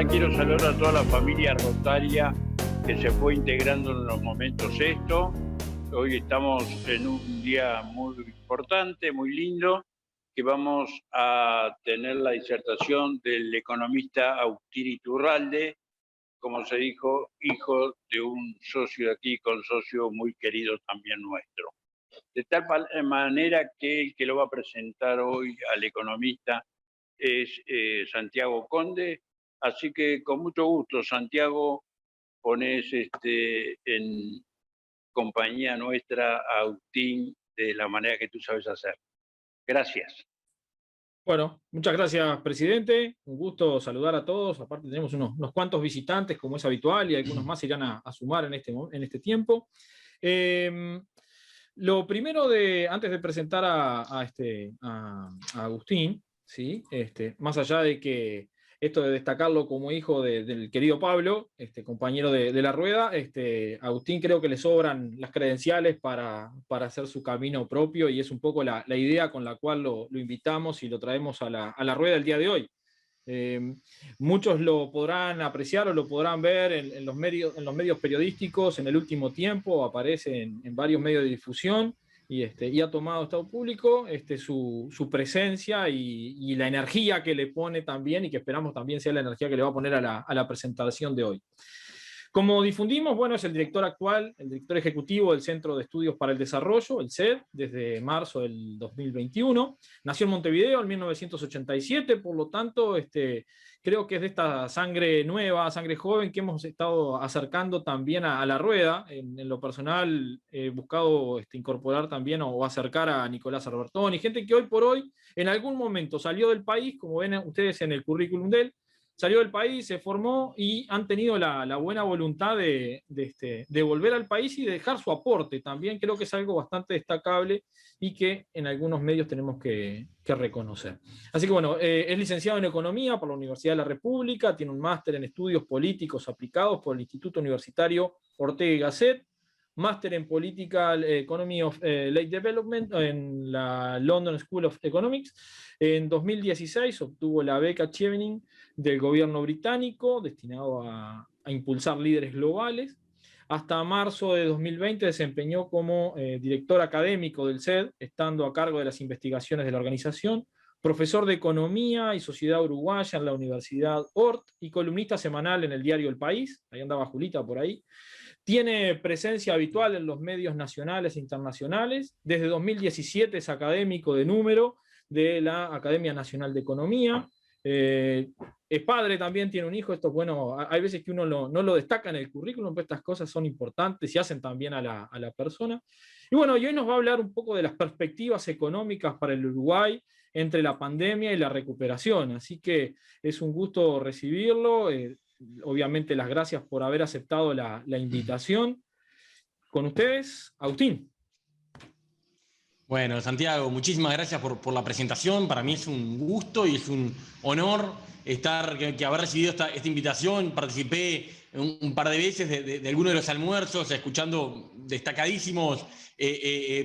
verdad quiero saludar a toda la familia rotaria que se fue integrando en los momentos esto. Hoy estamos en un día muy importante, muy lindo, que vamos a tener la disertación del economista Agustín Iturralde, como se dijo, hijo de un socio de aquí, consocio muy querido también nuestro. De tal manera que el que lo va a presentar hoy al economista es Santiago Conde. Así que con mucho gusto, Santiago, pones en compañía nuestra a Agustín de la manera que tú sabes hacer. Gracias. Bueno, muchas gracias, presidente. Un gusto saludar a todos. Aparte tenemos unos cuantos visitantes, como es habitual, y algunos más se irán a sumar en este tiempo. Lo primero, antes de presentar a Agustín, ¿sí? Más allá de que esto de destacarlo como hijo del querido Pablo, compañero de la rueda, Agustín creo que le sobran las credenciales para hacer su camino propio, y es un poco la idea con la cual lo invitamos y lo traemos a la rueda el día de hoy. Muchos lo podrán apreciar o lo podrán ver en los medios periodísticos en el último tiempo, aparece en varios medios de difusión y ha tomado estado público su presencia y la energía que le pone también, y que esperamos también sea la energía que le va a poner a la presentación de hoy. Como difundimos, bueno, es el director actual, el director ejecutivo del Centro de Estudios para el Desarrollo, el CED, desde marzo del 2021. Nació en Montevideo en 1987, por lo tanto, creo que es de esta sangre nueva, sangre joven, que hemos estado acercando también a la rueda. En lo personal, he buscado incorporar también o acercar a Nicolás Albertoni, gente que hoy por hoy, en algún momento salió del país, como ven ustedes en el currículum de él, salió del país, se formó y han tenido la buena voluntad de volver al país y de dejar su aporte. También creo que es algo bastante destacable y que en algunos medios tenemos que reconocer. Así que bueno, es licenciado en Economía por la Universidad de la República, tiene un máster en Estudios Políticos Aplicados por el Instituto Universitario Ortega y Gasset, máster en Political Economy of Late Development en la London School of Economics. En 2016 obtuvo la beca Chevening del gobierno británico, destinado a impulsar líderes globales. Hasta marzo de 2020 desempeñó como director académico del CED, estando a cargo de las investigaciones de la organización, profesor de Economía y Sociedad Uruguaya en la Universidad Ort y columnista semanal en el diario El País. Ahí andaba Julita por ahí. Tiene presencia habitual en los medios nacionales e internacionales. Desde 2017 es académico de número de la Academia Nacional de Economía. Es padre también, tiene un hijo. Esto es bueno, hay veces que uno no lo destaca en el currículum, pero estas cosas son importantes y hacen también a la persona. Y bueno, y hoy nos va a hablar un poco de las perspectivas económicas para el Uruguay entre la pandemia y la recuperación. Así que es un gusto recibirlo. Obviamente las gracias por haber aceptado la invitación. Con ustedes, Agustín. Bueno, Santiago, muchísimas gracias por la presentación. Para mí es un gusto y es un honor que haber recibido esta invitación. Participé un par de veces de algunos de los almuerzos, escuchando destacadísimos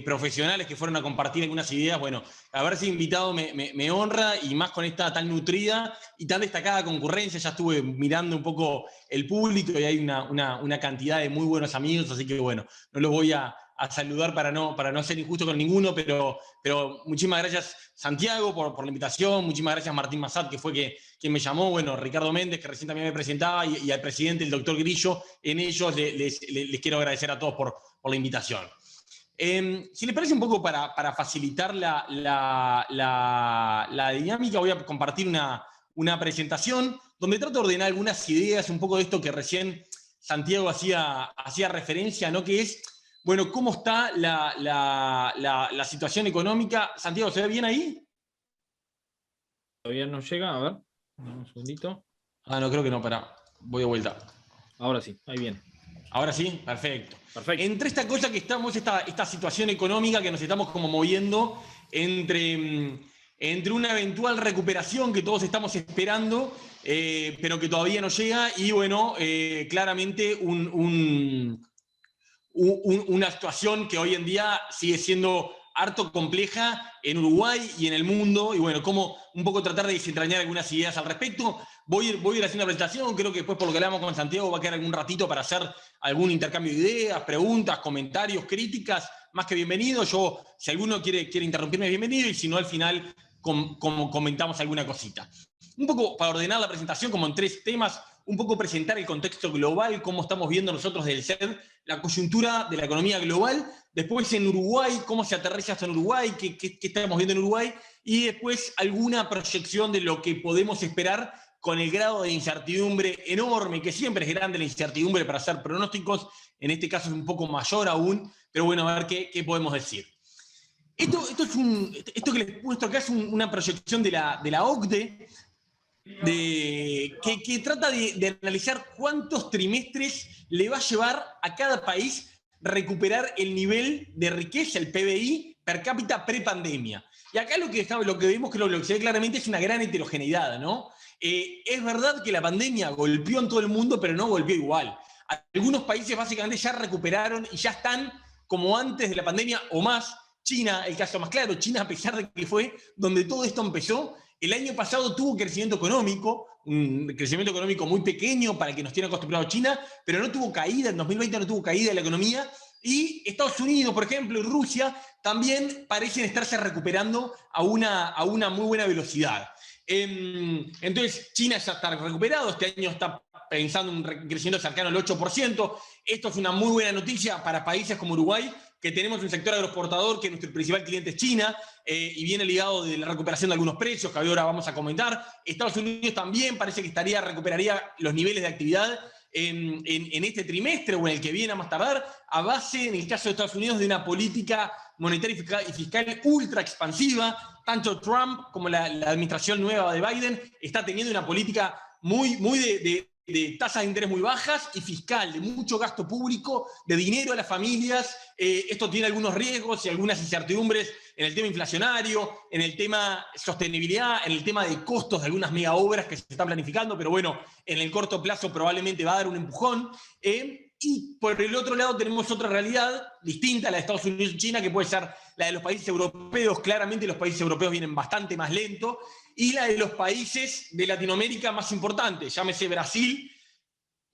profesionales que fueron a compartir algunas ideas. Bueno, haber sido invitado me honra, y más con esta tan nutrida y tan destacada concurrencia. Ya estuve mirando un poco el público y hay una cantidad de muy buenos amigos, así que bueno, no los voy a saludar para no ser injusto con ninguno, pero muchísimas gracias, Santiago, por la invitación. Muchísimas gracias, Martín Massad, que fue quien me llamó. Bueno, Ricardo Méndez, que recién también me presentaba, y al presidente, el doctor Grillo. En ellos les quiero agradecer a todos por la invitación. Si les parece, un poco para facilitar la dinámica, voy a compartir una presentación donde trato de ordenar algunas ideas, un poco de esto que recién Santiago hacía referencia, ¿no? Que es, bueno, ¿cómo está la situación económica? Santiago, ¿se ve bien ahí? Todavía no llega, a ver, un segundito. No, creo que no, voy de vuelta. Ahora sí, ahí viene. Ahora sí, perfecto. Perfecto. Entre esta cosa que estamos, esta situación económica que nos estamos como moviendo entre una eventual recuperación que todos estamos esperando, pero que todavía no llega, y bueno, claramente una situación que hoy en día sigue siendo harto compleja en Uruguay y en el mundo, y bueno, cómo un poco tratar de desentrañar algunas ideas al respecto. Voy a ir haciendo una presentación, creo que después por lo que hablamos con Santiago va a quedar algún ratito para hacer algún intercambio de ideas, preguntas, comentarios, críticas, más que bienvenido. Yo, si alguno quiere interrumpirme, bienvenido, y si no, al final comentamos alguna cosita. Un poco para ordenar la presentación como en 3 temas, un poco presentar el contexto global, cómo estamos viendo nosotros del CED, la coyuntura de la economía global, después en Uruguay, cómo se aterriza esto en Uruguay, qué estamos viendo en Uruguay, y después alguna proyección de lo que podemos esperar con el grado de incertidumbre enorme, que siempre es grande la incertidumbre para hacer pronósticos, en este caso es un poco mayor aún, pero bueno, a ver qué podemos decir. Esto que les muestro acá es una proyección de la OCDE, que trata de analizar cuántos trimestres le va a llevar a cada país recuperar el nivel de riqueza, el PBI, per cápita pre-pandemia. Y acá lo que vemos, creo que lo que se ve claramente es una gran heterogeneidad, ¿no? Es verdad que la pandemia golpeó en todo el mundo, pero no golpeó igual. Algunos países básicamente ya recuperaron y ya están como antes de la pandemia o más. China, el caso más claro, China, a pesar de que fue donde todo esto empezó, el año pasado tuvo crecimiento económico, un crecimiento económico muy pequeño para que nos tiene acostumbrado China, pero no tuvo caída, en 2020 no tuvo caída de la economía, y Estados Unidos, por ejemplo, y Rusia también parecen estarse recuperando a una muy buena velocidad. Entonces, China ya está recuperado, este año está pensando en un crecimiento cercano al 8%. Esto es una muy buena noticia para países como Uruguay, que tenemos un sector agroexportador que nuestro principal cliente es China, y viene ligado de la recuperación de algunos precios que ahora vamos a comentar. Estados Unidos también parece que recuperaría los niveles de actividad en este trimestre o en el que viene a más tardar, a base, en el caso de Estados Unidos, de una política monetaria y fiscal ultra expansiva. Tanto Trump como la administración nueva de Biden está teniendo una política muy de tasas de interés muy bajas y fiscal, de mucho gasto público, de dinero a las familias. Esto tiene algunos riesgos y algunas incertidumbres en el tema inflacionario, en el tema sostenibilidad, en el tema de costos de algunas mega obras que se están planificando, pero bueno, en el corto plazo probablemente va a dar un empujón. Y por el otro lado tenemos otra realidad distinta a la de Estados Unidos y China, que puede ser la de los países europeos. Claramente los países europeos vienen bastante más lento, y la de los países de Latinoamérica más importantes, llámese Brasil,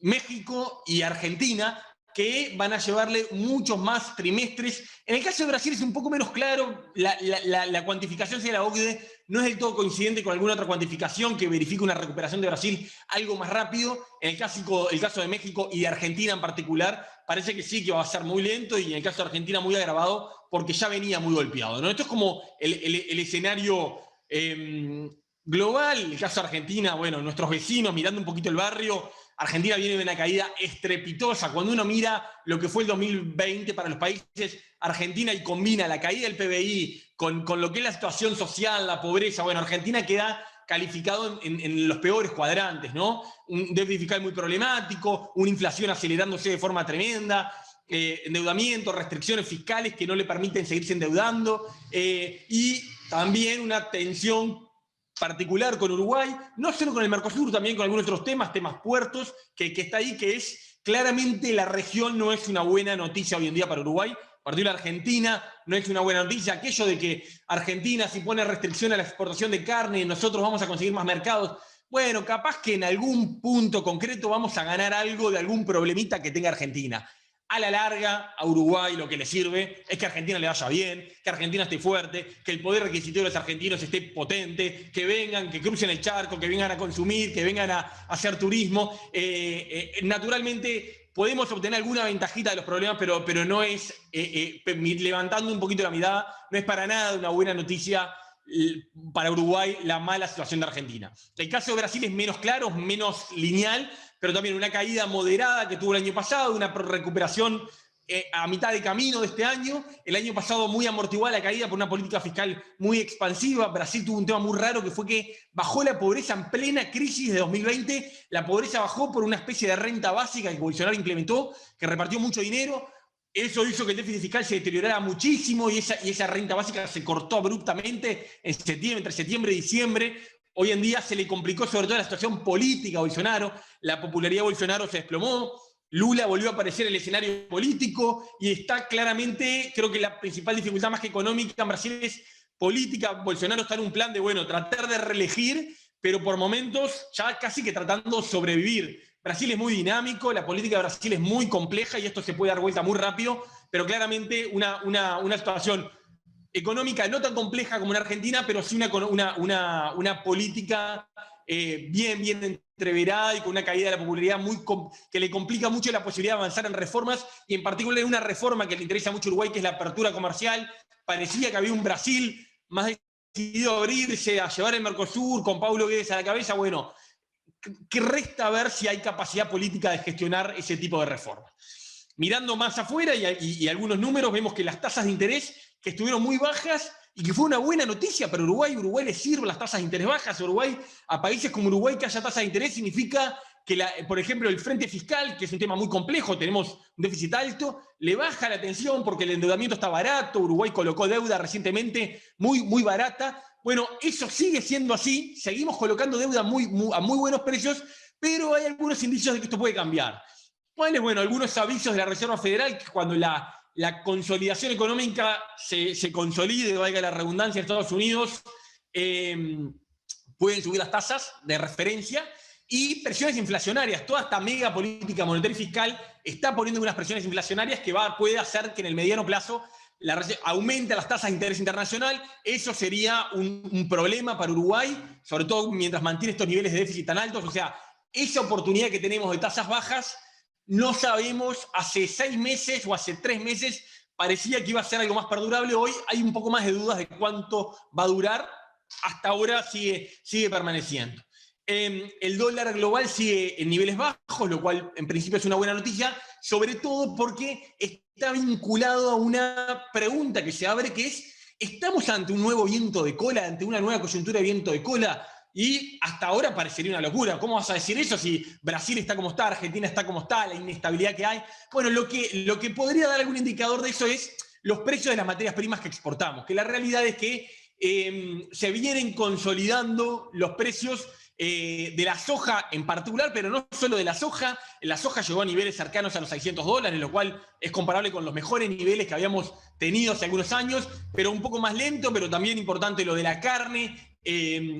México y Argentina, que van a llevarle muchos más trimestres. En el caso de Brasil es un poco menos claro, la cuantificación de la OCDE no es del todo coincidente con alguna otra cuantificación que verifique una recuperación de Brasil algo más rápido. En el caso de México y de Argentina en particular, parece que sí, que va a ser muy lento, y en el caso de Argentina muy agravado, porque ya venía muy golpeado, ¿no? Esto es como el escenario global. El caso de Argentina, bueno, nuestros vecinos, mirando un poquito el barrio, Argentina viene de una caída estrepitosa. Cuando uno mira lo que fue el 2020 para los países, Argentina, y combina la caída del PBI con lo que es la situación social, la pobreza, bueno, Argentina queda calificado en los peores cuadrantes, ¿no? Un déficit fiscal muy problemático, una inflación acelerándose de forma tremenda, endeudamiento, restricciones fiscales que no le permiten seguirse endeudando, y también una tensión particular con Uruguay, no solo con el Mercosur, también con algunos otros temas puertos, que está ahí, que es claramente la región no es una buena noticia hoy en día para Uruguay. A partir de Argentina no es una buena noticia. Aquello de que Argentina, si pone restricción a la exportación de carne, nosotros vamos a conseguir más mercados. Bueno, capaz que en algún punto concreto vamos a ganar algo de algún problemita que tenga Argentina. A la larga, a Uruguay lo que le sirve es que a Argentina le vaya bien, que Argentina esté fuerte, que el poder adquisitivo de los argentinos esté potente, que vengan, que crucen el charco, que vengan a consumir, que vengan a hacer turismo. Naturalmente podemos obtener alguna ventajita de los problemas, pero no es, levantando un poquito la mirada, no es para nada una buena noticia para Uruguay la mala situación de Argentina. El caso de Brasil es menos claro, menos lineal, pero también una caída moderada que tuvo el año pasado, una recuperación a mitad de camino de este año. El año pasado muy amortiguada la caída por una política fiscal muy expansiva. Brasil tuvo un tema muy raro, que fue que bajó la pobreza en plena crisis de 2020. La pobreza bajó por una especie de renta básica que Bolsonaro implementó, que repartió mucho dinero. Eso hizo que el déficit fiscal se deteriorara muchísimo, y esa renta básica se cortó abruptamente entre septiembre y diciembre. Hoy en día se le complicó sobre todo la situación política a Bolsonaro, la popularidad de Bolsonaro se desplomó, Lula volvió a aparecer en el escenario político y está claramente, creo que la principal dificultad más que económica en Brasil es política. Bolsonaro está en un plan de, bueno, tratar de reelegir, pero por momentos ya casi que tratando de sobrevivir. Brasil es muy dinámico, la política de Brasil es muy compleja y esto se puede dar vuelta muy rápido, pero claramente una situación económica no tan compleja como en Argentina, pero sí una política bien entreverada y con una caída de la popularidad que le complica mucho la posibilidad de avanzar en reformas, y en particular una reforma que le interesa mucho a Uruguay, que es la apertura comercial. Parecía que había un Brasil más decidido a abrirse, a llevar el Mercosur, con Paulo Guedes a la cabeza. Bueno, que resta ver si hay capacidad política de gestionar ese tipo de reformas. Mirando más afuera y algunos números, vemos que las tasas de interés que estuvieron muy bajas y que fue una buena noticia para Uruguay. Uruguay le sirve las tasas de interés bajas. Uruguay, a países como Uruguay que haya tasas de interés significa que, por ejemplo, el frente fiscal, que es un tema muy complejo, tenemos un déficit alto, le baja la tensión porque el endeudamiento está barato. Uruguay colocó deuda recientemente muy barata. Bueno, eso sigue siendo así, seguimos colocando deuda a muy buenos precios, pero hay algunos indicios de que esto puede cambiar. ¿Cuáles? Bueno, algunos avisos de la Reserva Federal, que cuando la consolidación económica se consolide, valga la redundancia, en Estados Unidos, pueden subir las tasas de referencia, y presiones inflacionarias. Toda esta mega política monetaria y fiscal está poniendo unas presiones inflacionarias que puede hacer que en el mediano plazo aumenta las tasas de interés internacional. Eso sería un problema para Uruguay, sobre todo mientras mantiene estos niveles de déficit tan altos. O sea, esa oportunidad que tenemos de tasas bajas, no sabemos, hace 6 meses o hace 3 meses parecía que iba a ser algo más perdurable. Hoy hay un poco más de dudas de cuánto va a durar. Hasta ahora sigue permaneciendo. El dólar global sigue en niveles bajos, lo cual en principio es una buena noticia, sobre todo porque está vinculado a una pregunta que se abre, que es: ¿estamos ante un nuevo viento de cola, ante una nueva coyuntura de viento de cola? Y hasta ahora parecería una locura. ¿Cómo vas a decir eso si Brasil está como está, Argentina está como está, la inestabilidad que hay? Bueno, lo que podría dar algún indicador de eso es los precios de las materias primas que exportamos, que la realidad es que se vienen consolidando los precios de la soja en particular, pero no solo de la soja. La soja llegó a niveles cercanos a los $600, lo cual es comparable con los mejores niveles que habíamos tenido hace algunos años, pero un poco más lento. Pero también importante lo de la carne,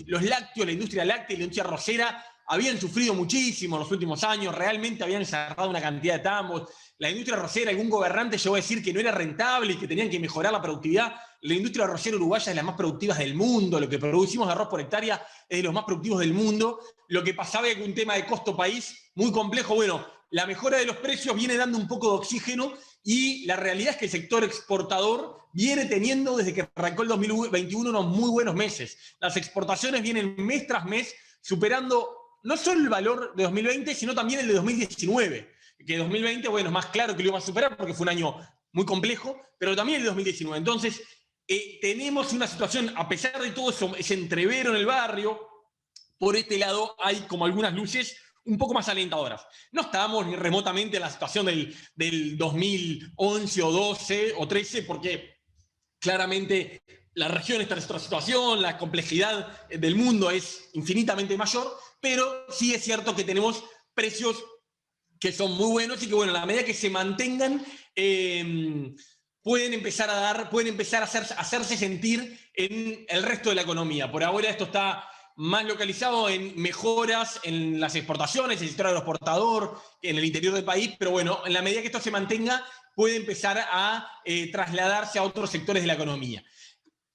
los lácteos, la industria láctea y la industria arrocera habían sufrido muchísimo en los últimos años, realmente habían cerrado una cantidad de tambos. La industria arrocera, algún gobernante llegó a decir que no era rentable y que tenían que mejorar la productividad. La industria arrocera uruguaya es de las más productivas del mundo. Lo que producimos de arroz por hectárea es de los más productivos del mundo. Lo que pasaba es que un tema de costo país muy complejo. Bueno, la mejora de los precios viene dando un poco de oxígeno, y la realidad es que el sector exportador viene teniendo, desde que arrancó el 2021, unos muy buenos meses. Las exportaciones vienen mes tras mes superando no solo el valor de 2020, sino también el de 2019. Que 2020, bueno, es más claro que lo íbamos a superar porque fue un año muy complejo, pero también el de 2019. Entonces, tenemos una situación, a pesar de todo eso, ese entrevero en el barrio, por este lado hay como algunas luces un poco más alentadoras. No estábamos ni remotamente en la situación del 2011 o 12 o 13, porque claramente la región está en otra situación, la complejidad del mundo es infinitamente mayor, pero sí es cierto que tenemos precios que son muy buenos y que, bueno, a la medida que se mantengan, pueden empezar a hacerse sentir en el resto de la economía. Por ahora esto está más localizado en mejoras en las exportaciones, el sector agroexportador, en el interior del país, pero bueno, en la medida que esto se mantenga, puede empezar a trasladarse a otros sectores de la economía.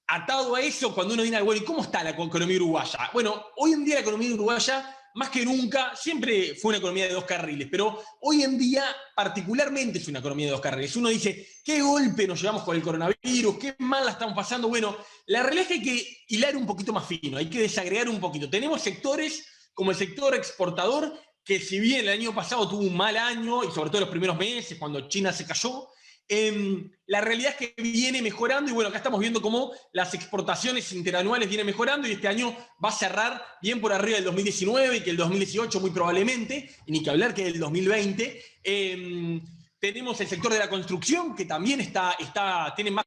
Atado a eso, cuando uno dice, bueno, ¿y cómo está la economía uruguaya? Bueno, hoy en día la economía uruguaya, más que nunca, siempre fue una economía de 2 carriles, pero hoy en día particularmente es una economía de 2 carriles. Uno dice, ¿qué golpe nos llevamos con el coronavirus? ¿Qué mal la estamos pasando? Bueno, la realidad es que hay que hilar un poquito más fino, hay que desagregar un poquito. Tenemos sectores como el sector exportador, que si bien el año pasado tuvo un mal año, y sobre todo los primeros meses, cuando China se cayó, la realidad es que viene mejorando, y bueno, acá estamos viendo cómo las exportaciones interanuales vienen mejorando, y este año va a cerrar bien por arriba del 2019, y que el 2018 muy probablemente, y ni que hablar que el 2020. Tenemos el sector de la construcción, que también tiene más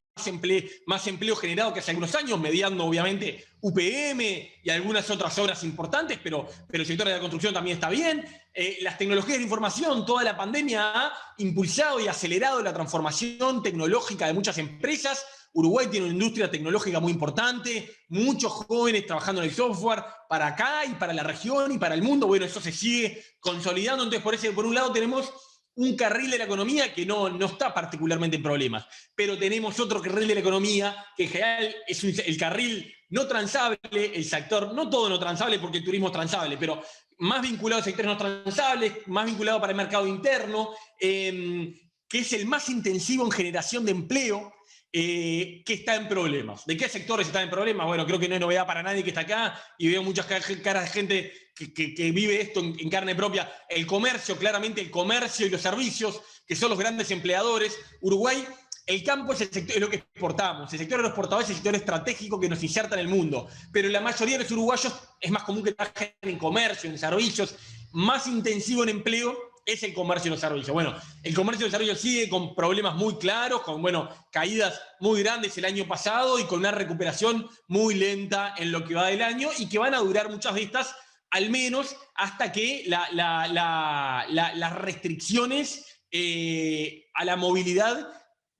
más empleo generado que hace algunos años, mediando obviamente UPM y algunas otras obras importantes, pero el sector de la construcción también está bien. Las tecnologías de información, toda la pandemia ha impulsado y acelerado la transformación tecnológica de muchas empresas. Uruguay tiene una industria tecnológica muy importante, muchos jóvenes trabajando en el software para acá y para la región y para el mundo. Bueno, eso se sigue consolidando. Entonces, por un lado tenemos un carril de la economía que no está particularmente en problemas, pero tenemos otro carril de la economía que en general es el carril no transable, el sector, no todo no transable porque el turismo es transable, pero más vinculado a sectores no transables, más vinculado para el mercado interno, que es el más intensivo en generación de empleo, que está en problemas. ¿De qué sectores están en problemas? Bueno, creo que no es novedad para nadie que está acá y veo muchas caras de gente que vive esto en carne propia. El comercio, claramente el comercio y los servicios, que son los grandes empleadores. Uruguay, el campo es lo que exportamos. El sector de los exportadores es el sector estratégico que nos inserta en el mundo. Pero la mayoría de los uruguayos es más común que trabajen en comercio, en servicios, más intensivo en empleo es el comercio y los servicios. Bueno, el comercio y los servicios sigue con problemas muy claros, con caídas muy grandes el año pasado y con una recuperación muy lenta en lo que va del año y que van a durar muchas de estas, al menos hasta que las restricciones a la movilidad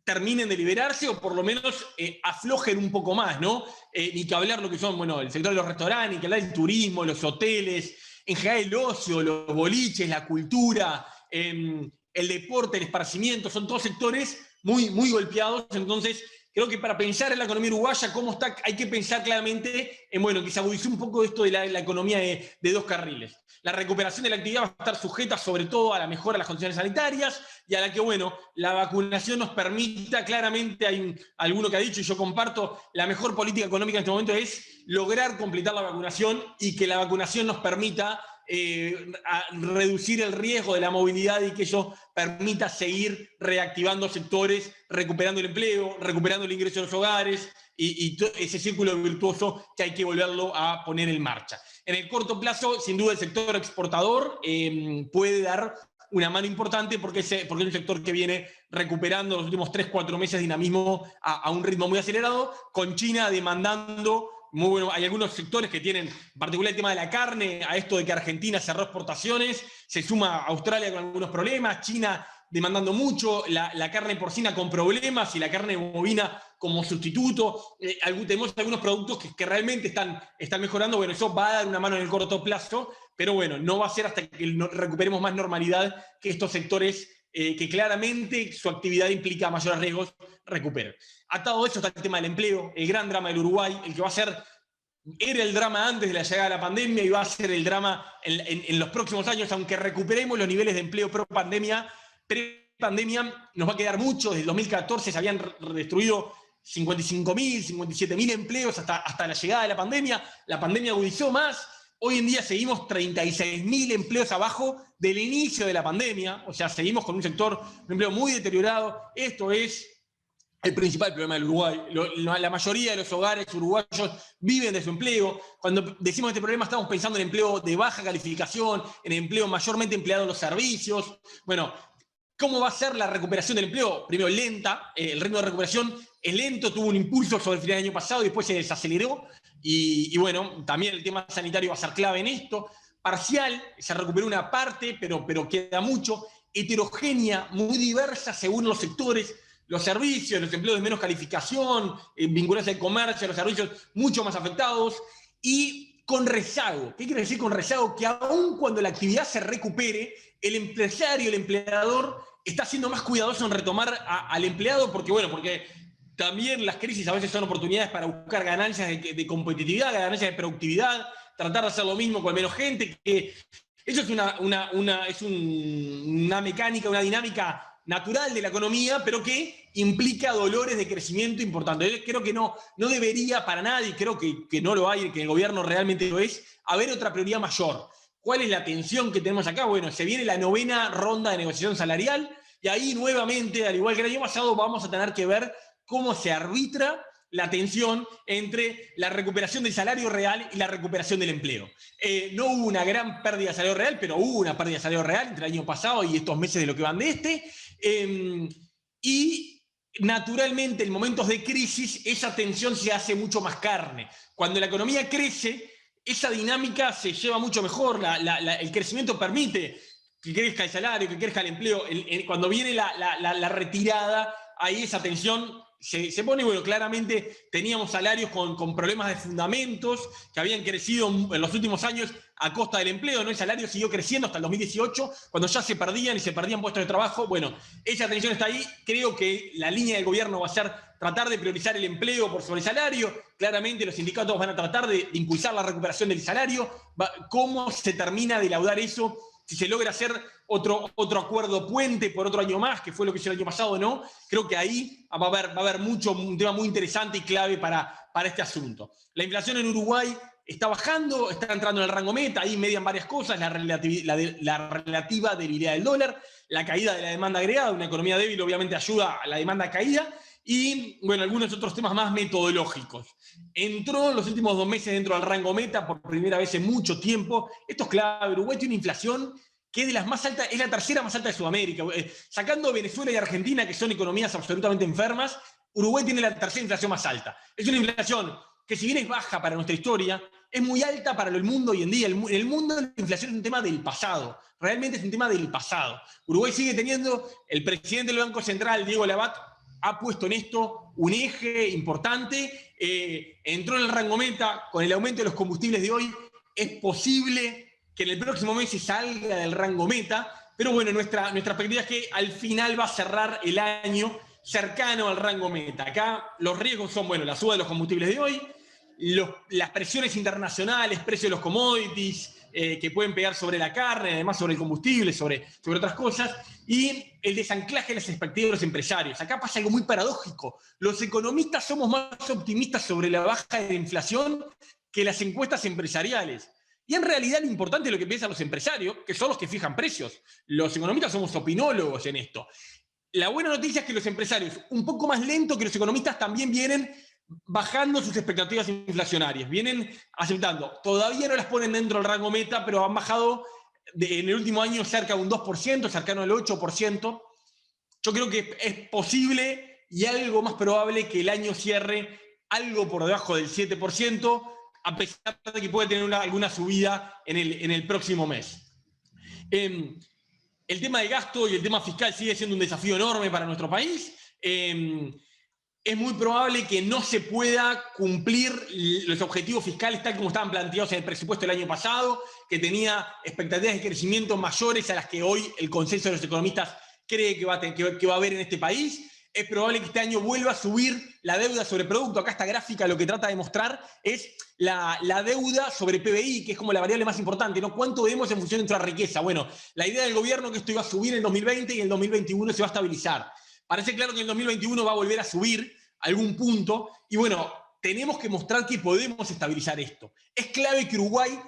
terminen de liberarse o por lo menos aflojen un poco más, ¿no? Ni que hablar lo que son, el sector de los restaurantes, ni que hablar del turismo, los hoteles, en general el ocio, los boliches, la cultura, el deporte, el esparcimiento, son todos sectores muy, muy golpeados. Entonces, creo que para pensar en la economía uruguaya, cómo está, hay que pensar claramente en, que se agudizó un poco esto de la economía de dos carriles. La recuperación de la actividad va a estar sujeta sobre todo a la mejora de las condiciones sanitarias y a la que, la vacunación nos permita, claramente hay alguno que ha dicho, y yo comparto, la mejor política económica en este momento es lograr completar la vacunación y que la vacunación nos permita reducir el riesgo de la movilidad y que eso permita seguir reactivando sectores, recuperando el empleo, recuperando el ingreso de los hogares y ese círculo virtuoso que hay que volverlo a poner en marcha. En el corto plazo, sin duda, el sector exportador puede dar una mano importante porque es un sector que viene recuperando los últimos 3-4 meses dinamismo a un ritmo muy acelerado, con China demandando muy bueno. Hay algunos sectores que tienen, en particular el tema de la carne, a esto de que Argentina cerró exportaciones, se suma Australia con algunos problemas, China demandando mucho, la carne porcina con problemas y la carne bovina como sustituto. Tenemos algunos productos que realmente están mejorando. Bueno, eso va a dar una mano en el corto plazo, pero no va a ser hasta que recuperemos más normalidad que estos sectores que claramente su actividad implica mayores riesgos, recuperen. Atado a eso está el tema del empleo, el gran drama del Uruguay, el que va a ser, era el drama antes de la llegada de la pandemia y va a ser el drama en los próximos años, aunque recuperemos los niveles de empleo pre-pandemia, nos va a quedar mucho. Desde el 2014 se habían destruido 55.000, 57.000 empleos hasta la llegada de la pandemia. La pandemia agudizó más. Hoy en día seguimos 36.000 empleos abajo del inicio de la pandemia. O sea, seguimos con un sector de empleo muy deteriorado. Esto es el principal problema del Uruguay. La mayoría de los hogares uruguayos viven de su empleo. Cuando decimos este problema estamos pensando en empleo de baja calificación, en empleo mayormente empleado en los servicios. ¿Cómo va a ser la recuperación del empleo? Primero, lenta. El ritmo de recuperación es lento, tuvo un impulso sobre el final del año pasado y después se desaceleró. Y también el tema sanitario va a ser clave en esto. Parcial, se recuperó una parte, pero queda mucho. Heterogénea, muy diversa según los sectores. Los servicios, los empleos de menos calificación, vinculados al comercio, los servicios mucho más afectados. Y con rezago. ¿Qué quiere decir con rezago? Que aun cuando la actividad se recupere, el empresario, el empleador, está siendo más cuidadoso en retomar al empleado porque también las crisis a veces son oportunidades para buscar ganancias de competitividad, ganancias de productividad, tratar de hacer lo mismo con menos gente. Eso es una mecánica, una dinámica natural de la economía, pero que implica dolores de crecimiento importantes. Yo creo que no debería para nadie, creo que no lo hay, que el gobierno realmente lo es, haber otra prioridad mayor. ¿Cuál es la tensión que tenemos acá? Se viene la 9ª ronda de negociación salarial y ahí nuevamente, al igual que el año pasado, vamos a tener que ver cómo se arbitra la tensión entre la recuperación del salario real y la recuperación del empleo. No hubo una gran pérdida de salario real, pero hubo una pérdida de salario real entre el año pasado y estos meses de lo que van de este. Y naturalmente en momentos de crisis esa tensión se hace mucho más carne. Cuando la economía crece, esa dinámica se lleva mucho mejor, el crecimiento permite que crezca el salario, que crezca el empleo. Cuando viene la retirada, ahí esa tensión se pone. Bueno, claramente teníamos salarios con problemas de fundamentos que habían crecido en los últimos años a costa del empleo, ¿no? El salario siguió creciendo hasta el 2018, cuando ya se perdían puestos de trabajo. Bueno, esa tensión está ahí. Creo que la línea del gobierno va a ser tratar de priorizar el empleo por sobre el salario. Claramente los sindicatos van a tratar de impulsar la recuperación del salario. ¿Cómo se termina de laudar eso? Si se logra hacer otro acuerdo puente por otro año más, que fue lo que hizo el año pasado o no, creo que ahí va a haber un tema muy interesante y clave para este asunto. La inflación en Uruguay está bajando, está entrando en el rango meta, ahí median varias cosas, la relativa debilidad del dólar, la caída de la demanda agregada, una economía débil obviamente ayuda a la demanda caída, y bueno, algunos otros temas más metodológicos. Entró en los últimos 2 meses dentro del rango meta por primera vez en mucho tiempo. Esto es clave. Uruguay tiene una inflación que es de las más altas, es la tercera más alta de Sudamérica. Sacando Venezuela y Argentina, que son economías absolutamente enfermas, Uruguay tiene la tercera inflación más alta. Es una inflación que, si bien es baja para nuestra historia, es muy alta para el mundo hoy en día. En el mundo la inflación es un tema del pasado. Realmente es un tema del pasado. Uruguay sigue teniendo, el presidente del Banco Central, Diego Labat, ha puesto en esto un eje importante, entró en el rango meta con el aumento de los combustibles de hoy. Es posible que en el próximo mes se salga del rango meta, pero bueno, nuestra expectativa es que al final va a cerrar el año cercano al rango meta. Acá los riesgos son, bueno, la suba de los combustibles de hoy, las presiones internacionales, precios de los commodities, que pueden pegar sobre la carne, además sobre el combustible, sobre otras cosas, y el desanclaje de las expectativas de los empresarios. Acá pasa algo muy paradójico. Los economistas somos más optimistas sobre la baja de la inflación que las encuestas empresariales. Y en realidad lo importante es lo que piensan los empresarios, que son los que fijan precios. Los economistas somos opinólogos en esto. La buena noticia es que los empresarios, un poco más lento que los economistas, también vienen bajando sus expectativas inflacionarias, vienen aceptando. Todavía no las ponen dentro del rango meta, pero han bajado en el último año cerca de un 2%, cercano al 8%. Yo creo que es posible y algo más probable que el año cierre algo por debajo del 7%, a pesar de que puede tener alguna subida en el próximo mes. El tema de gasto y el tema fiscal sigue siendo un desafío enorme para nuestro país. Es muy probable que no se pueda cumplir los objetivos fiscales tal como estaban planteados en el presupuesto del año pasado, que tenía expectativas de crecimiento mayores a las que hoy el consenso de los economistas cree que va a haber en este país. Es probable que este año vuelva a subir la deuda sobre producto. Acá esta gráfica lo que trata de mostrar es la deuda sobre PBI, que es como la variable más importante, ¿no? ¿Cuánto debemos en función de nuestra riqueza? Bueno, la idea del gobierno es que esto iba a subir en el 2020 y en el 2021 se va a estabilizar. Parece claro que en el 2021 va a volver a subir algún punto, y bueno, tenemos que mostrar que podemos estabilizar esto. Es clave que Uruguay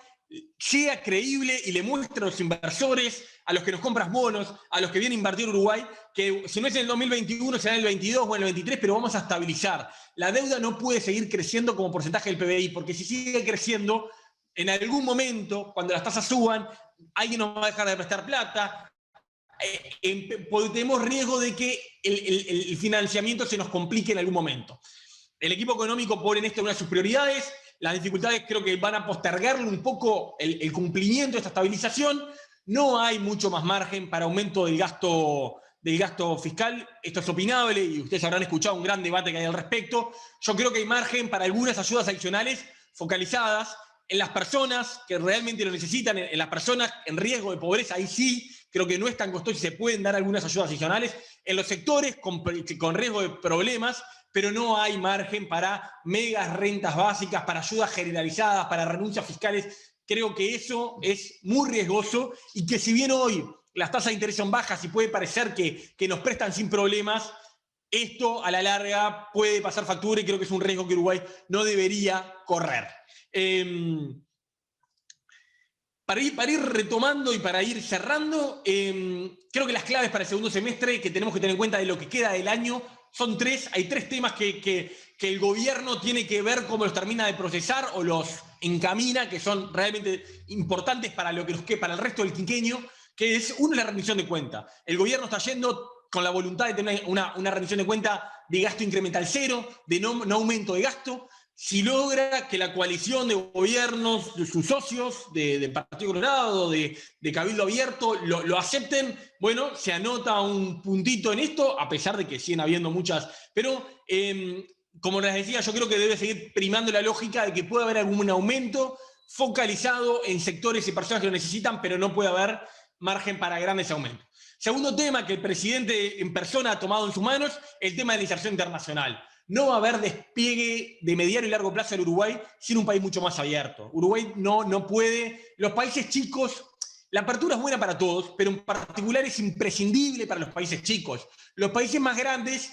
sea creíble y le muestre a los inversores, a los que nos compran bonos, a los que vienen a invertir Uruguay, que si no es en el 2021 será en el 22 o en el 23, pero vamos a estabilizar. La deuda no puede seguir creciendo como porcentaje del PBI, porque si sigue creciendo, en algún momento, cuando las tasas suban, alguien nos va a dejar de prestar plata. Tenemos riesgo de que el financiamiento se nos complique en algún momento. El equipo económico pone en esto una de sus prioridades. Las dificultades creo que van a postergarle un poco el cumplimiento de esta estabilización. No hay mucho más margen para aumento del gasto fiscal. Esto es opinable y ustedes habrán escuchado un gran debate que hay al respecto. Yo creo que hay margen para algunas ayudas adicionales focalizadas en las personas que realmente lo necesitan, en las personas en riesgo de pobreza. Ahí sí creo que no es tan costoso y se pueden dar algunas ayudas adicionales. En los sectores con riesgo de problemas, pero no hay margen para megas rentas básicas, para ayudas generalizadas, para renuncias fiscales. Creo que eso es muy riesgoso y que si bien hoy las tasas de interés son bajas y puede parecer que nos prestan sin problemas, esto a la larga puede pasar factura y creo que es un riesgo que Uruguay no debería correr. Para ir retomando y para ir cerrando, creo que las claves para el segundo semestre que tenemos que tener en cuenta de lo que queda del año son tres. Hay tres temas que el gobierno tiene que ver cómo los termina de procesar o los encamina, que son realmente importantes para lo que para el resto del quinquenio, que es, uno, la rendición de cuentas. El gobierno está yendo con la voluntad de tener una rendición de cuenta de gasto incremental cero, de no aumento de gasto. Si logra que la coalición de gobiernos, de sus socios, del Partido Colorado, de Cabildo Abierto, lo acepten, bueno, se anota un puntito en esto, a pesar de que siguen habiendo muchas. Pero, como les decía, yo creo que debe seguir primando la lógica de que puede haber algún aumento focalizado en sectores y personas que lo necesitan, pero no puede haber margen para grandes aumentos. Segundo tema que el presidente en persona ha tomado en sus manos, el tema de la inserción internacional. No va a haber despliegue de mediano y largo plazo del Uruguay sin un país mucho más abierto. Uruguay no puede. Los países chicos, la apertura es buena para todos, pero en particular es imprescindible para los países chicos. Los países más grandes,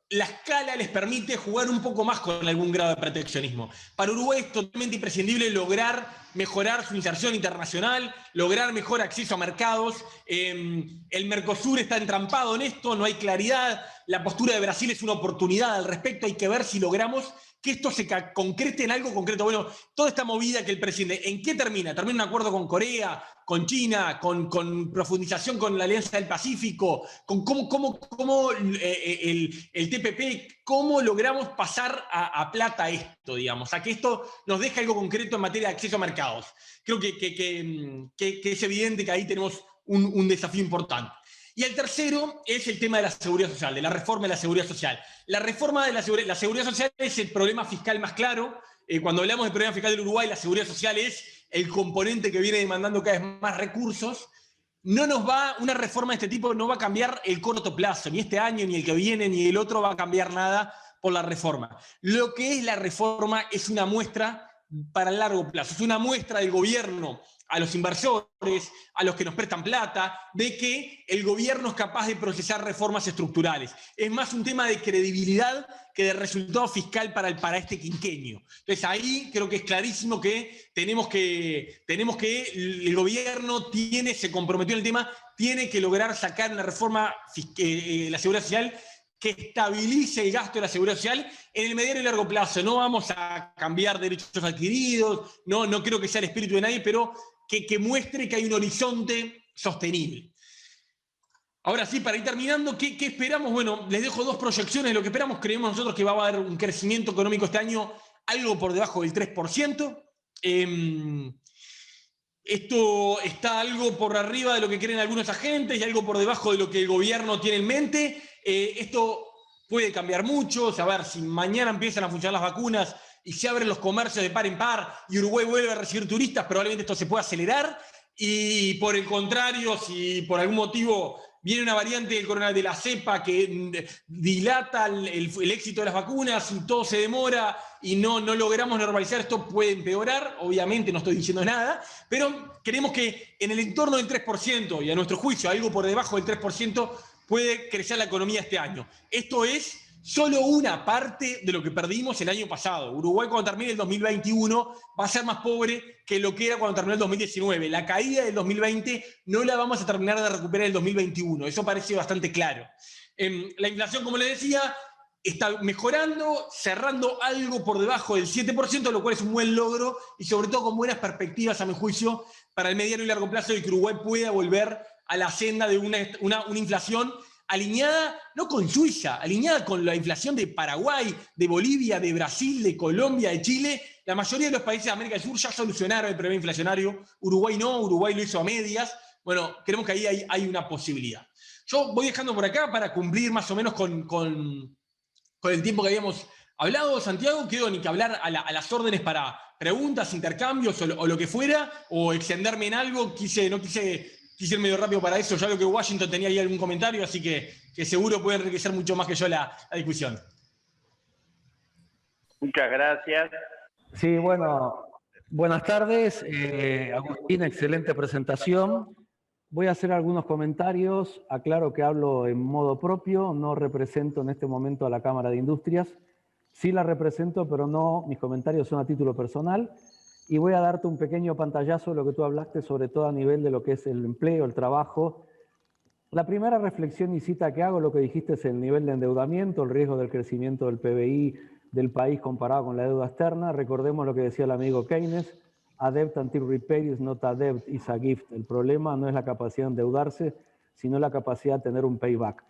la escala les permite jugar un poco más con algún grado de proteccionismo. Para Uruguay es totalmente imprescindible lograr mejorar su inserción internacional, lograr mejor acceso a mercados. El Mercosur está entrampado en esto, no hay claridad. La postura de Brasil es una oportunidad al respecto. Hay que ver si logramos que esto se concrete en algo concreto. Bueno, toda esta movida que el presidente, ¿en qué termina? ¿Termina un acuerdo con Corea, con China, con profundización con la Alianza del Pacífico, con cómo el TPP, cómo logramos pasar a plata esto, digamos, a que esto nos deje algo concreto en materia de acceso a mercados? Creo que es evidente que ahí tenemos un desafío importante. Y el tercero es el tema de la seguridad social, de la reforma de la seguridad social. La reforma de la seguridad social es el problema fiscal más claro. Cuando hablamos del problema fiscal del Uruguay, la seguridad social es el componente que viene demandando cada vez más recursos. Una reforma de este tipo no va a cambiar el corto plazo, ni este año, ni el que viene, ni el otro va a cambiar nada por la reforma. Lo que es la reforma es una muestra para el largo plazo, es una muestra del gobierno a los inversores, a los que nos prestan plata, de que el gobierno es capaz de procesar reformas estructurales. Es más un tema de credibilidad que de resultado fiscal para este quinquenio. Entonces ahí creo que es clarísimo que tenemos que el gobierno se comprometió en el tema, tiene que lograr sacar una reforma la seguridad social que estabilice el gasto de la seguridad social en el mediano y largo plazo. No vamos a cambiar derechos adquiridos, no creo que sea el espíritu de nadie, pero que muestre que hay un horizonte sostenible. Ahora sí, para ir terminando, ¿qué esperamos? Bueno, les dejo dos proyecciones de lo que esperamos. Creemos nosotros que va a haber un crecimiento económico este año algo por debajo del 3%. Esto está algo por arriba de lo que creen algunos agentes y algo por debajo de lo que el gobierno tiene en mente. Esto puede cambiar mucho. A ver, si mañana empiezan a funcionar las vacunas y se abren los comercios de par en par y Uruguay vuelve a recibir turistas, probablemente esto se pueda acelerar. Y por el contrario, si por algún motivo viene una variante del coronavirus de la cepa que dilata el éxito de las vacunas y todo se demora y no logramos normalizar, esto puede empeorar. Obviamente no estoy diciendo nada, pero creemos que en el entorno del 3%, y a nuestro juicio algo por debajo del 3%, puede crecer la economía este año. Esto es solo una parte de lo que perdimos el año pasado. Uruguay, cuando termine el 2021, va a ser más pobre que lo que era cuando terminó el 2019. La caída del 2020 no la vamos a terminar de recuperar en el 2021. Eso parece bastante claro. La inflación, como les decía, está mejorando, cerrando algo por debajo del 7%, lo cual es un buen logro y sobre todo con buenas perspectivas, a mi juicio, para el mediano y largo plazo de que Uruguay pueda volver a la senda de una inflación alineada, no con Suiza, alineada con la inflación de Paraguay, de Bolivia, de Brasil, de Colombia, de Chile. La mayoría de los países de América del Sur ya solucionaron el problema inflacionario. Uruguay no, Uruguay lo hizo a medias. Bueno, creemos que ahí hay una posibilidad. Yo voy dejando por acá para cumplir más o menos con el tiempo que habíamos hablado. Santiago, quedo ni que hablar a las órdenes para preguntas, intercambios o lo que fuera, o extenderme en algo. No quise ir medio rápido para eso. Ya veo que Washington tenía ahí algún comentario, así que seguro puede enriquecer mucho más que yo la discusión. Muchas gracias. Sí, bueno, buenas tardes. Agustín, excelente presentación. Voy a hacer algunos comentarios. Aclaro que hablo en modo propio, no represento en este momento a la Cámara de Industrias. Sí la represento, pero no, mis comentarios son a título personal. Y voy a darte un pequeño pantallazo de lo que tú hablaste, sobre todo a nivel de lo que es el empleo, el trabajo. La primera reflexión y cita que hago, lo que dijiste, es el nivel de endeudamiento, el riesgo del crecimiento del PBI del país comparado con la deuda externa. Recordemos lo que decía el amigo Keynes: a debt until repaid is not a debt, is a gift. El problema no es la capacidad de endeudarse, sino la capacidad de tener un payback.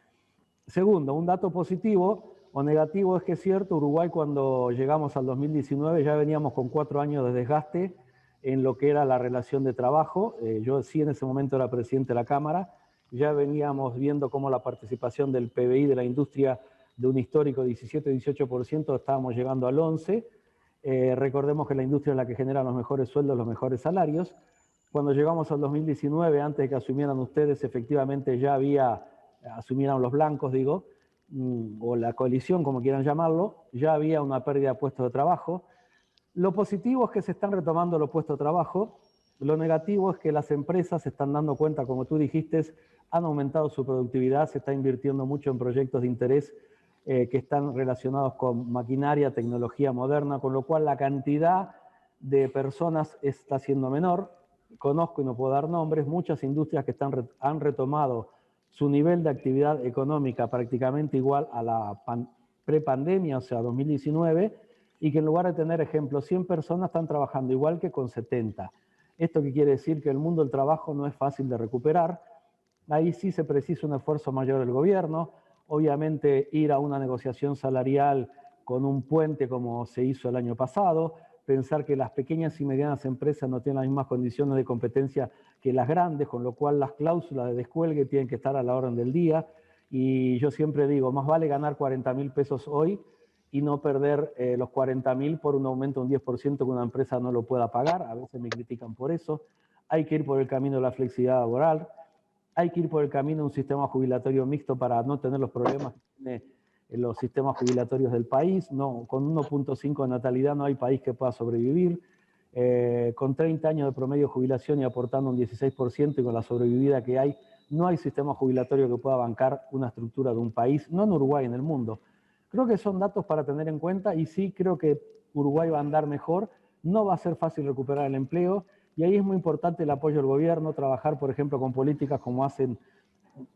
Segundo, un dato positivo o negativo es que es cierto, Uruguay cuando llegamos al 2019 ya veníamos con 4 años de desgaste en lo que era la relación de trabajo. Yo sí en ese momento era presidente de la Cámara, ya veníamos viendo cómo la participación del PBI de la industria de un histórico 17-18%, estábamos llegando al 11%. Recordemos que la industria es la que genera los mejores sueldos, los mejores salarios. Cuando llegamos al 2019, antes de que asumieran ustedes, efectivamente ya asumieran los blancos, digo, o la coalición, como quieran llamarlo, ya había una pérdida de puestos de trabajo. Lo positivo es que se están retomando los puestos de trabajo. Lo negativo es que las empresas se están dando cuenta, como tú dijiste, han aumentado su productividad, se está invirtiendo mucho en proyectos de interés que están relacionados con maquinaria, tecnología moderna, con lo cual la cantidad de personas está siendo menor. Conozco, y no puedo dar nombres, muchas industrias que han retomado su nivel de actividad económica prácticamente igual a la prepandemia, o sea, 2019, y que en lugar de tener, ejemplo, 100 personas están trabajando igual que con 70. ¿Esto qué quiere decir? Que el mundo del trabajo no es fácil de recuperar. Ahí sí se precisa un esfuerzo mayor del gobierno. Obviamente ir a una negociación salarial con un puente como se hizo el año pasado, pensar que las pequeñas y medianas empresas no tienen las mismas condiciones de competencia que las grandes, con lo cual las cláusulas de descuelgue tienen que estar a la orden del día. Y yo siempre digo, más vale ganar 40.000 pesos hoy y no perder los 40.000 por un aumento de un 10% que una empresa no lo pueda pagar. A veces me critican por eso. Hay que ir por el camino de la flexibilidad laboral. Hay que ir por el camino de un sistema jubilatorio mixto para no tener los problemas que tiene los sistemas jubilatorios del país. No, con 1.5 de natalidad no hay país que pueda sobrevivir. Con 30 años de promedio de jubilación y aportando un 16% y con la sobrevivida que hay, no hay sistema jubilatorio que pueda bancar una estructura de un país, no en Uruguay, en el mundo. Creo que son datos para tener en cuenta y sí creo que Uruguay va a andar mejor. No va a ser fácil recuperar el empleo. Y ahí es muy importante el apoyo del gobierno, trabajar, por ejemplo, con políticas como hacen,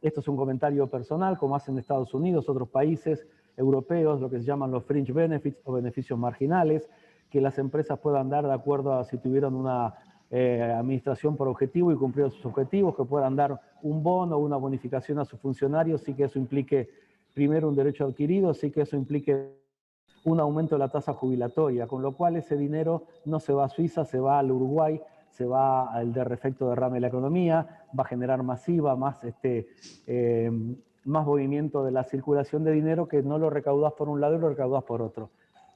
esto es un comentario personal, como hacen Estados Unidos, otros países europeos, lo que se llaman los fringe benefits o beneficios marginales, que las empresas puedan dar de acuerdo a si tuvieron una administración por objetivo y cumplieron sus objetivos, que puedan dar un bono o una bonificación a sus funcionarios, sí que eso implique primero un derecho adquirido, sí que eso implique un aumento de la tasa jubilatoria, con lo cual ese dinero no se va a Suiza, se va al Uruguay, se va al efecto derrame de la economía, va a generar masiva, más movimiento de la circulación de dinero que no lo recaudás por un lado y lo recaudás por otro.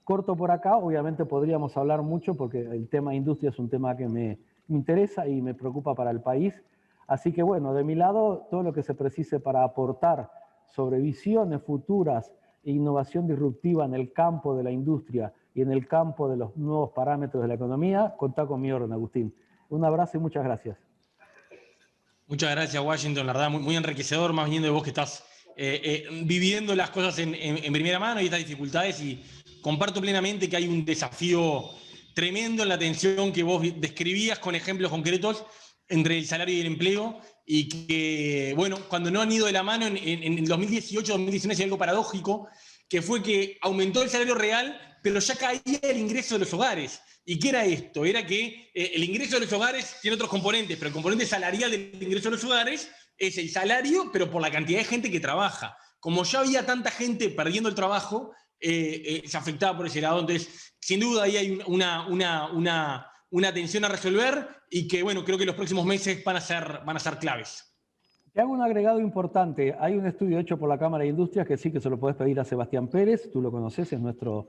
Corto por acá, obviamente podríamos hablar mucho porque el tema industria es un tema que me interesa y me preocupa para el país. Así que bueno, de mi lado, todo lo que se precise para aportar sobre visiones futuras e innovación disruptiva en el campo de la industria y en el campo de los nuevos parámetros de la economía, contá conmigo, don Agustín. Un abrazo y muchas gracias. Muchas gracias, Washington. La verdad, muy enriquecedor, más viniendo de vos que estás viviendo las cosas en primera mano y estas dificultades. Y comparto plenamente que hay un desafío tremendo en la tensión que vos describías con ejemplos concretos entre el salario y el empleo. Y que, bueno, cuando no han ido de la mano en 2018, 2019, hay algo paradójico, que fue que aumentó el salario real, pero ya caía el ingreso de los hogares. ¿Y qué era esto? Era que el ingreso de los hogares tiene otros componentes, pero el componente salarial del ingreso de los hogares es el salario, pero por la cantidad de gente que trabaja. Como ya había tanta gente perdiendo el trabajo, se afectaba por ese lado. Entonces, sin duda ahí hay una tensión a resolver y que, bueno, creo que los próximos meses van a ser claves. Te hago un agregado importante. Hay un estudio hecho por la Cámara de Industrias que sí que se lo puedes pedir a Sebastián Pérez, tú lo conoces, es nuestro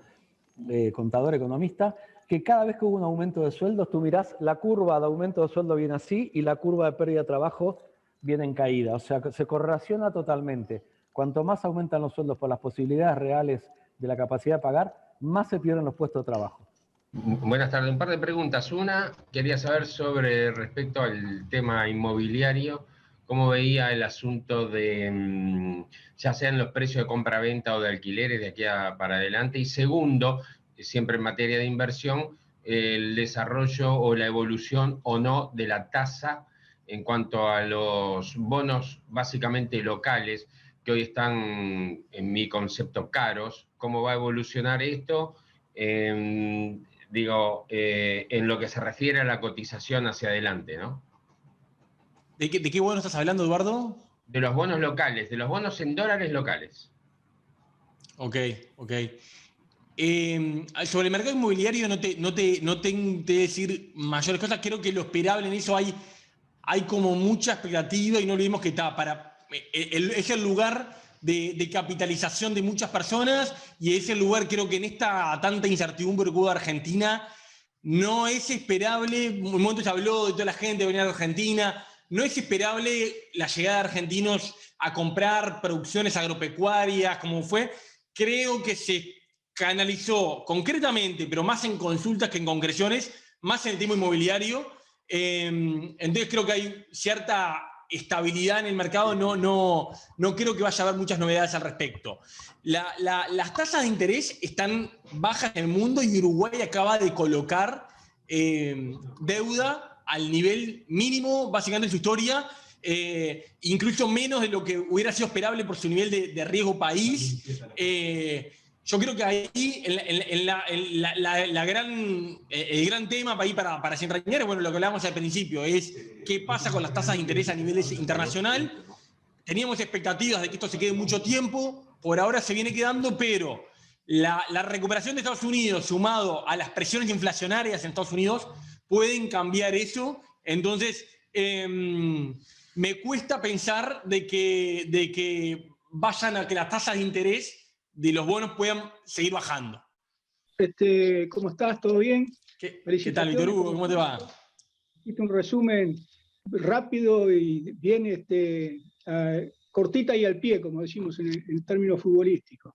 contador economista, que cada vez que hubo un aumento de sueldos, tú mirás, la curva de aumento de sueldo viene así y la curva de pérdida de trabajo viene en caída. O sea, se correlaciona totalmente. Cuanto más aumentan los sueldos por las posibilidades reales de la capacidad de pagar, más se pierden los puestos de trabajo. Buenas tardes, un par de preguntas. Una, quería saber sobre respecto al tema inmobiliario, cómo veía el asunto de, ya sean los precios de compra-venta o de alquileres de aquí para adelante. Y segundo, siempre en materia de inversión, el desarrollo o la evolución o no de la tasa en cuanto a los bonos básicamente locales, que hoy están, en mi concepto, caros. ¿Cómo va a evolucionar esto? En lo que se refiere a la cotización hacia adelante, ¿no? ¿De qué bono estás hablando, Eduardo? de los bonos locales, de los bonos en dólares locales. Ok. Sobre el mercado inmobiliario no te decir mayores cosas. Creo que lo esperable en eso hay como mucha expectativa y no olvidemos que es el lugar de capitalización de muchas personas y es el lugar, creo que en esta tanta incertidumbre que hubo de Argentina, no es esperable, en un momento se habló de toda la gente venir a Argentina, no es esperable la llegada de argentinos a comprar producciones agropecuarias como fue. Creo que se canalizó concretamente, pero más en consultas que en concreciones, más en el tema inmobiliario. Entonces creo que hay cierta estabilidad en el mercado, no creo que vaya a haber muchas novedades al respecto. Las tasas de interés están bajas en el mundo y Uruguay acaba de colocar deuda al nivel mínimo, básicamente en su historia, incluso menos de lo que hubiera sido esperable por su nivel de riesgo país. Yo creo que ahí el gran tema para desentrañar es, bueno, lo que hablábamos al principio, es qué pasa con las tasas de interés a nivel internacional. Teníamos expectativas de que esto se quede mucho tiempo, por ahora se viene quedando, pero la recuperación de Estados Unidos sumado a las presiones inflacionarias en Estados Unidos pueden cambiar eso. Entonces, me cuesta pensar de que vayan a que las tasas de interés de los bonos puedan seguir bajando. ¿Cómo estás? ¿Todo bien? ¿Qué tal, Víctor Hugo? ¿Cómo te va? Hiciste un resumen rápido y bien cortita y al pie, como decimos en términos futbolísticos.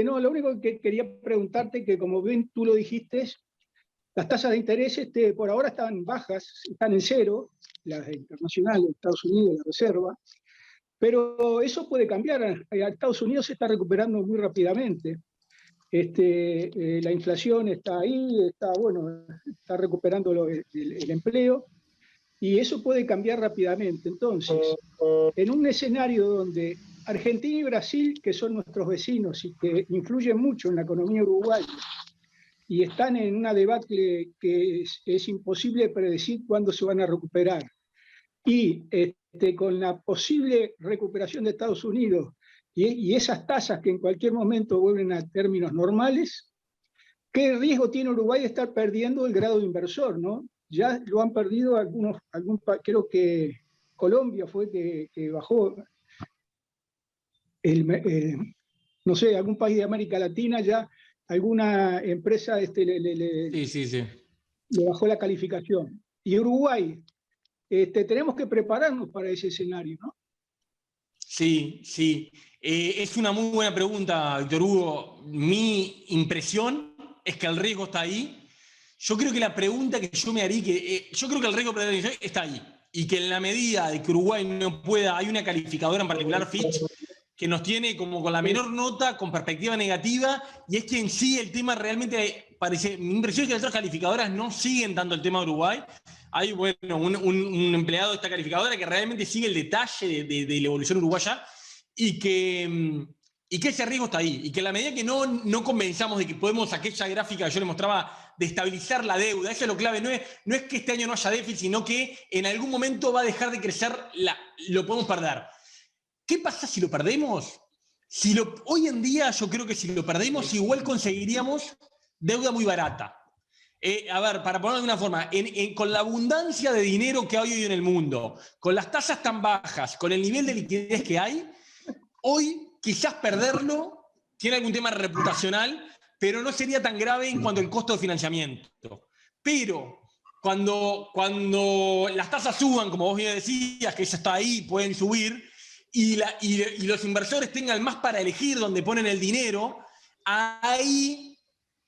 No, lo único que quería preguntarte, que como bien tú lo dijiste, las tasas de interés por ahora están bajas, están en cero, las internacionales, Estados Unidos, la Reserva, pero eso puede cambiar. Estados Unidos se está recuperando muy rápidamente. La inflación está ahí, está recuperando el empleo, y eso puede cambiar rápidamente. Entonces, en un escenario donde Argentina y Brasil, que son nuestros vecinos y que influyen mucho en la economía uruguaya, y están en una debacle que es imposible predecir cuándo se van a recuperar, y con la posible recuperación de Estados Unidos y esas tasas que en cualquier momento vuelven a términos normales, ¿qué riesgo tiene Uruguay de estar perdiendo el grado de inversor, ¿no? Ya lo han perdido creo que Colombia fue que bajó, no sé, algún país de América Latina ya, alguna empresa le bajó la calificación. Y Uruguay, tenemos que prepararnos para ese escenario, ¿no? Sí. Es una muy buena pregunta, Víctor Hugo. Mi impresión es que el riesgo está ahí. Yo creo que la pregunta que yo me haría, yo creo que el riesgo está ahí. Y que en la medida de que Uruguay no pueda, hay una calificadora en particular, Fitch, que nos tiene como con la menor nota, con perspectiva negativa, y es que en sí el tema realmente parece, mi impresión es que las otras calificadoras no siguen tanto el tema de Uruguay. Hay, bueno, un empleado de esta calificadora que realmente sigue el detalle de la evolución uruguaya y que ese riesgo está ahí. Y que en la medida que no convenzamos de que podemos, aquella gráfica que yo le mostraba, de estabilizar la deuda, eso es lo clave. No es que este año no haya déficit, sino que en algún momento va a dejar de crecer, lo podemos perder. ¿Qué pasa si lo perdemos? Hoy en día yo creo que si lo perdemos igual conseguiríamos deuda muy barata. A ver, para ponerlo de una forma, con la abundancia de dinero que hay hoy en el mundo, con las tasas tan bajas, con el nivel de liquidez que hay, hoy quizás perderlo tiene algún tema reputacional, pero no sería tan grave en cuanto al costo de financiamiento. Pero cuando las tasas suban, como vos bien decías, que eso está ahí, pueden subir, y los inversores tengan más para elegir dónde ponen el dinero, ahí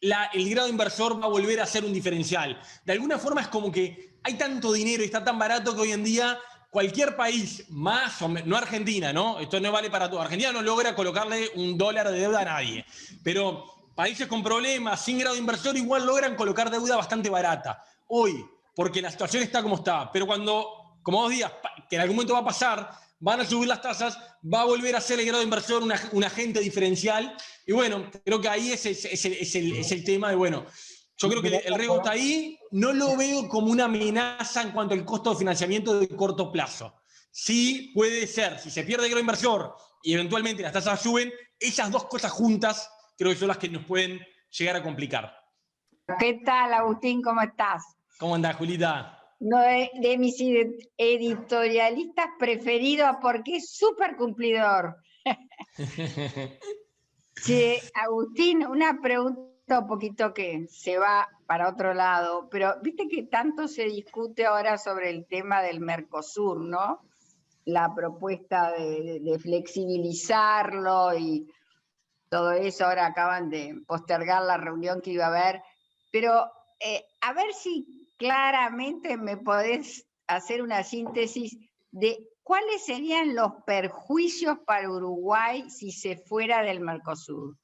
el grado inversor va a volver a ser un diferencial. De alguna forma es como que hay tanto dinero y está tan barato que hoy en día cualquier país, más o menos, no Argentina, ¿no? Esto no vale para todo. Argentina no logra colocarle $1 de deuda a nadie, pero países con problemas, sin grado inversor, igual logran colocar deuda bastante barata. Hoy, porque la situación está como está, pero cuando, como vos digas, que en algún momento va a pasar, van a subir las tasas, va a volver a ser el grado de inversor un agente diferencial. Y bueno, creo que ahí es el tema de, bueno, yo creo que el riesgo está ahí, no lo veo como una amenaza en cuanto al costo de financiamiento de corto plazo. sí puede ser, si se pierde el grado inversor y eventualmente las tasas suben, esas dos cosas juntas creo que son las que nos pueden llegar a complicar. ¿Qué tal, Agustín? ¿Cómo estás? ¿Cómo andás, Julita? Uno de mis editorialistas preferidos porque es súper cumplidor. Che, Agustín, una pregunta un poquito que se va para otro lado, pero viste que tanto se discute ahora sobre el tema del Mercosur, ¿no? La propuesta de flexibilizarlo y todo eso, ahora acaban de postergar la reunión que iba a haber, pero a ver si claramente me podés hacer una síntesis de cuáles serían los perjuicios para Uruguay si se fuera del Mercosur.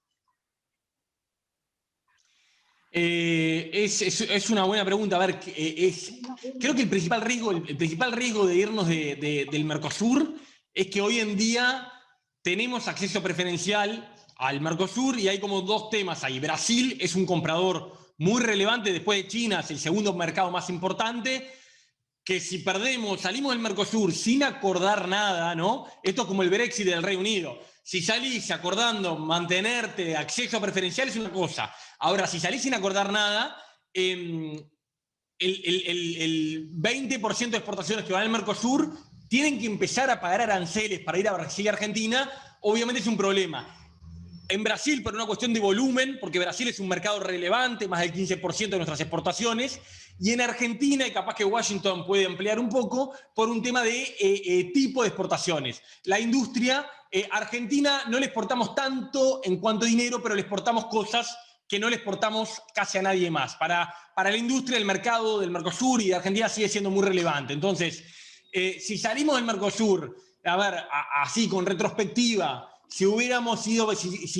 Es una buena pregunta. A ver, creo que el principal riesgo de irnos del Mercosur es que hoy en día tenemos acceso preferencial al Mercosur y hay como dos temas ahí. Brasil es un comprador muy relevante, después de China es el segundo mercado más importante, que si salimos del Mercosur sin acordar nada, ¿no? Esto es como el Brexit del Reino Unido. Si salís acordando mantenerte acceso preferencial es una cosa. Ahora, si salís sin acordar nada, el 20% de exportaciones que van al Mercosur tienen que empezar a pagar aranceles para ir a Brasil y Argentina, obviamente es un problema. En Brasil, por una cuestión de volumen, porque Brasil es un mercado relevante, más del 15% de nuestras exportaciones, y en Argentina, y capaz que Washington puede ampliar un poco, por un tema de tipo de exportaciones. La industria argentina no le exportamos tanto en cuanto a dinero, pero le exportamos cosas que no le exportamos casi a nadie más. Para la industria, el mercado del Mercosur y de Argentina sigue siendo muy relevante. Entonces, si salimos del Mercosur, a ver, así con retrospectiva, si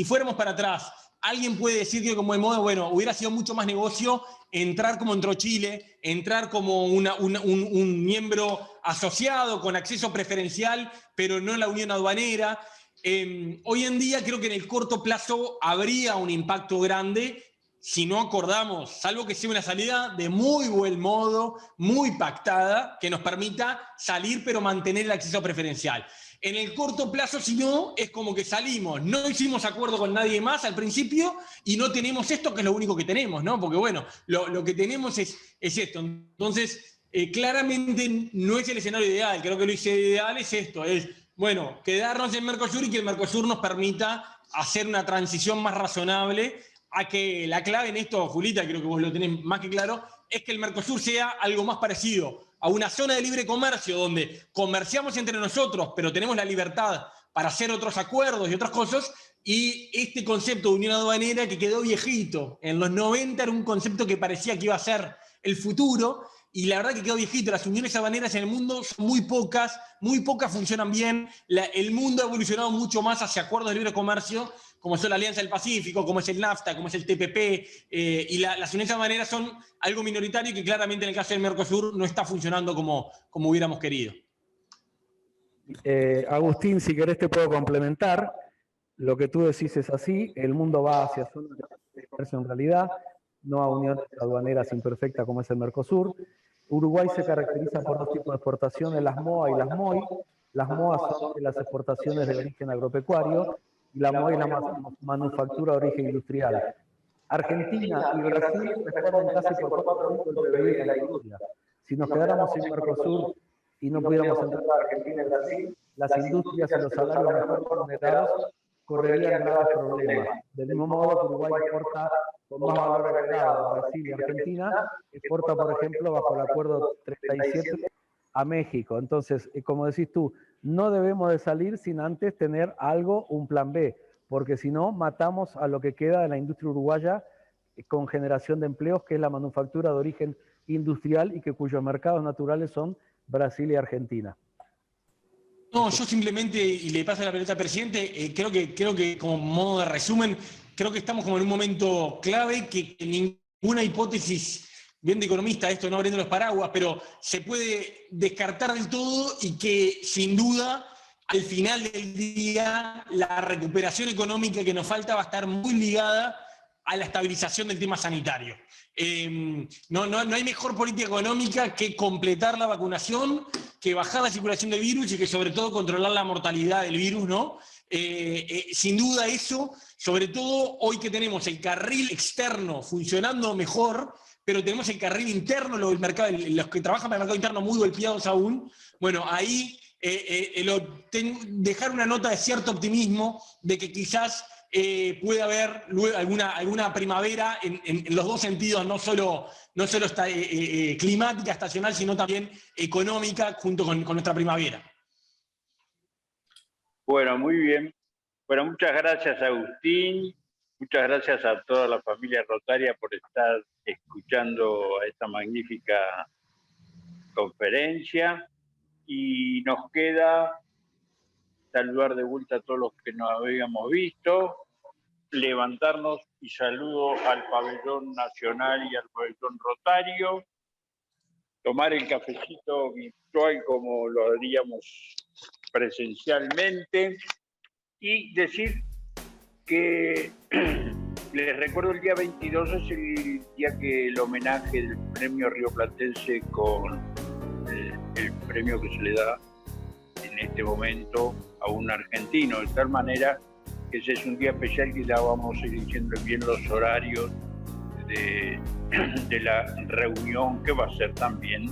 fuéramos para atrás, alguien puede decir que como de modo, bueno, hubiera sido mucho más negocio entrar como entró Chile, entrar como un miembro asociado con acceso preferencial, pero no en la unión aduanera. Hoy en día creo que en el corto plazo habría un impacto grande si no acordamos, salvo que sea una salida de muy buen modo, muy pactada, que nos permita salir pero mantener el acceso preferencial. En el corto plazo, si no, es como que salimos, no hicimos acuerdo con nadie más al principio y no tenemos esto, que es lo único que tenemos, ¿no? Porque bueno, lo que tenemos es esto. Entonces, claramente no es el escenario ideal. Creo que lo ideal es esto, es, bueno, quedarnos en Mercosur y que el Mercosur nos permita hacer una transición más razonable a que la clave en esto, Julita, creo que vos lo tenés más que claro, es que el Mercosur sea algo más parecido a una zona de libre comercio donde comerciamos entre nosotros, pero tenemos la libertad para hacer otros acuerdos y otras cosas, y este concepto de unión aduanera que quedó viejito. En los 90 era un concepto que parecía que iba a ser el futuro, y la verdad que quedó viejito. Las uniones aduaneras en el mundo son muy pocas funcionan bien. El mundo ha evolucionado mucho más hacia acuerdos de libre comercio, como son la Alianza del Pacífico, como es el NAFTA, como es el TPP, y las uniones aduaneras son algo minoritario que claramente en el caso del Mercosur no está funcionando como hubiéramos querido. Agustín, si querés te puedo complementar. Lo que tú decís es así, el mundo va hacia zonas de comercio en realidad, no a uniones aduaneras imperfectas como es el Mercosur. Uruguay se caracteriza por dos tipos de exportaciones, las MOA y las MOI. Las MOA son las exportaciones de origen agropecuario y la MOI es la manufactura de origen industrial. Argentina y Brasil responden casi por 4 veces el PBI de la industria. Si nos quedáramos sin Mercosur y no pudiéramos entrar a Argentina y Brasil, las industrias y los salarios mejor remunerados correrían graves problemas. Del mismo modo que Uruguay exporta con más valor agregado a Brasil y Argentina, exporta, por ejemplo, bajo el acuerdo 37 a México. Entonces, como decís tú, no debemos de salir sin antes tener algo, un plan B, porque si no, matamos a lo que queda de la industria uruguaya con generación de empleos, que es la manufactura de origen industrial y que cuyos mercados naturales son Brasil y Argentina. No, yo simplemente, y le paso la pelota al presidente, creo que como modo de resumen, creo que estamos como en un momento clave que ninguna hipótesis, bien de economista, esto no abriendo los paraguas, pero se puede descartar del todo y que sin duda al final del día la recuperación económica que nos falta va a estar muy ligada a la estabilización del tema sanitario. No hay mejor política económica que completar la vacunación que bajar la circulación del virus y que sobre todo controlar la mortalidad del virus, ¿no? Sin duda eso, sobre todo hoy que tenemos el carril externo funcionando mejor, pero tenemos el carril interno, los que trabajan para el mercado interno muy golpeados aún, bueno, ahí dejar una nota de cierto optimismo de que quizás puede haber alguna primavera en los dos sentidos, no solo climática, estacional, sino también económica, junto con nuestra primavera. Bueno, muy bien. Bueno, muchas gracias, Agustín. Muchas gracias a toda la familia Rotaria por estar escuchando esta magnífica conferencia. Y nos queda saludar de vuelta a todos los que nos habíamos visto, levantarnos y saludo al pabellón nacional y al pabellón rotario, tomar el cafecito virtual como lo haríamos presencialmente y decir que les recuerdo el día 22 es el día que el homenaje del premio rioplatense con el premio que se le da en este momento a un argentino, de tal manera que ese es un día especial que ya vamos a ir diciendo bien los horarios de la reunión que va a ser también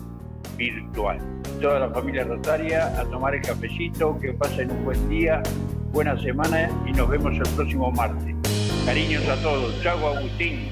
virtual. Toda la familia Rotaria a tomar el cafecito, que pasen un buen día, buena semana y nos vemos el próximo martes. Cariños a todos. Chau, Agustín.